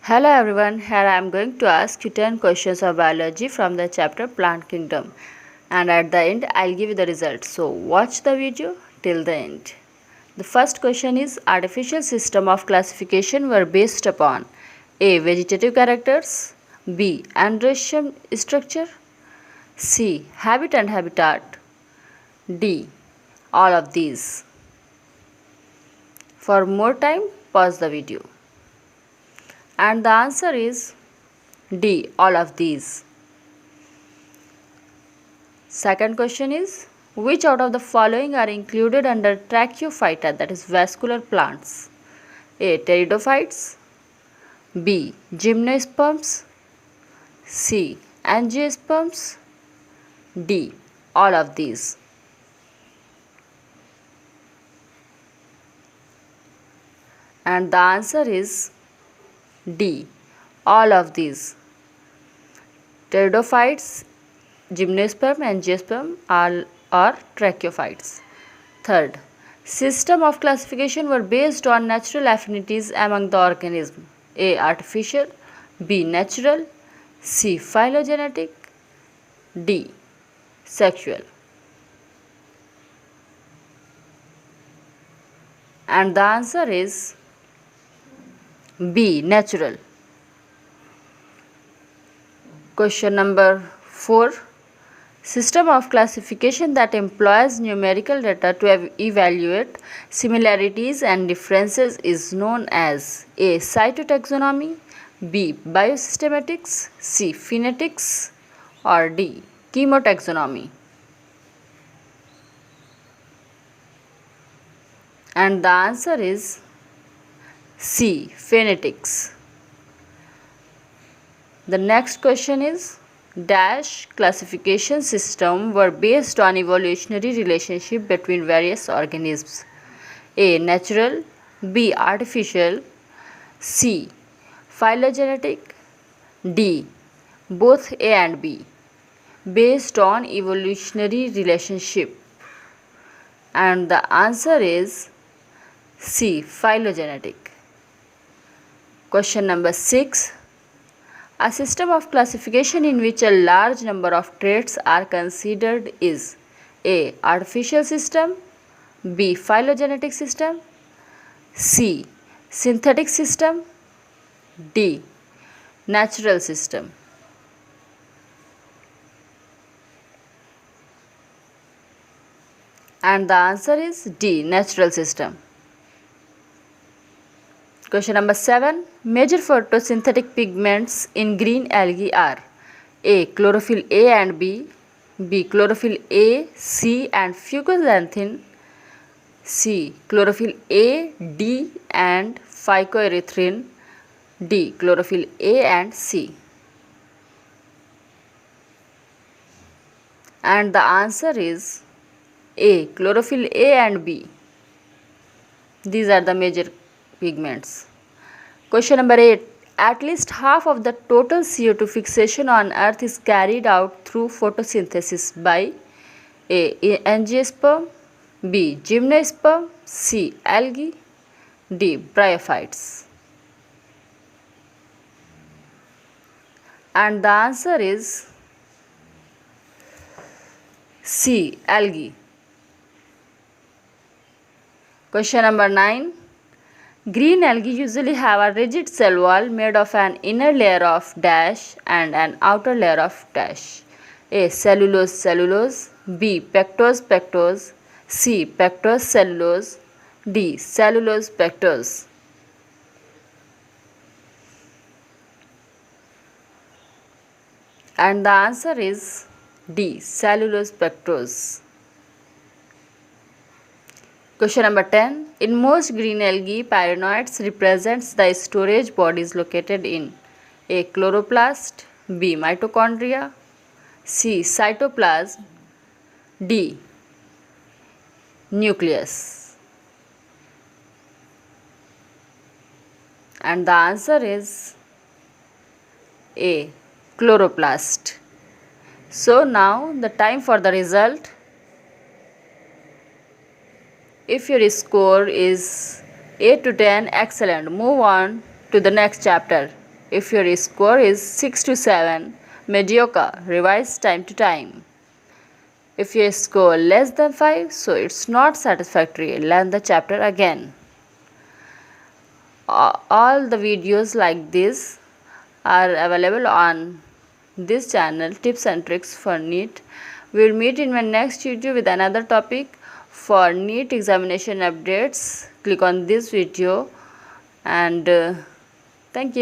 Hello everyone, here I am going to ask you 10 questions of biology from the chapter Plant Kingdom, and at the end I'll give you the results. So watch the video till the end. The first question is, artificial system of classification were based upon A. Vegetative characters, B. Androecium structure, C. Habit and habitat, D. All of these. For more time, pause the video. And the answer is D. All of these. Second question is, which out of the following are included under Tracheophyta, that is vascular plants? A. Pteridophytes, B. Gymnosperms, C. Angiosperms, D. All of these. And the answer is D. All of these. Pteridophytes, gymnosperm, angiosperm are tracheophytes. Third, system of classification were based on natural affinities among the organism. A. Artificial, B. Natural, C. Phylogenetic, D. Sexual. And the answer is B. Natural. Question number 4. System of classification that employs numerical data to evaluate similarities and differences is known as A. Cytotaxonomy, B. Biosystematics, C. Phonetics, or D. Chemotaxonomy. And the answer is C. Phonetics. The next question is, dash classification system were based on evolutionary relationship between various organisms. A. Natural, B. Artificial, C. Phylogenetic, D. Both A and B. Based on evolutionary relationship. And the answer is C. Phylogenetic. Question number 6. A system of classification in which a large number of traits are considered is A. Artificial system, B. Phylogenetic system, C. Synthetic system, D. Natural system. And the answer is D. Natural system. Question number 7. Major photosynthetic pigments in green algae are A. Chlorophyll A and B, B. Chlorophyll A, C and fucoxanthin, C. Chlorophyll A, D and phycoerythrin, D. Chlorophyll A and C. And the answer is A. Chlorophyll A and B. These are the major pigments. Question number 8. At least half of the total CO2 fixation on Earth is carried out through photosynthesis by A. Angiosperm, B. Gymnosperm, C. Algae, D. Bryophytes. And the answer is C. Algae. Question number 9. Green algae usually have a rigid cell wall made of an inner layer of dash and an outer layer of dash. A. Cellulose cellulose, B. Pectose pectose, C. Pectose cellulose, D. Cellulose pectose. And the answer is D. Cellulose pectose. Question number 10. In most green algae, pyronoids represents the storage bodies located in A. Chloroplast, B. Mitochondria, C. Cytoplasm, D. Nucleus. And the answer is A. Chloroplast. So now the time for the result. If your score is 8 to 10, excellent. Move on to the next chapter. If your score is 6 to 7, mediocre, revise time to time. If you score less than 5, so it's not satisfactory, learn the chapter again. All the videos like this are available on this channel, tips and tricks for NEET. We will meet in my next video with another topic. For NEET examination updates, click on this video and thank you.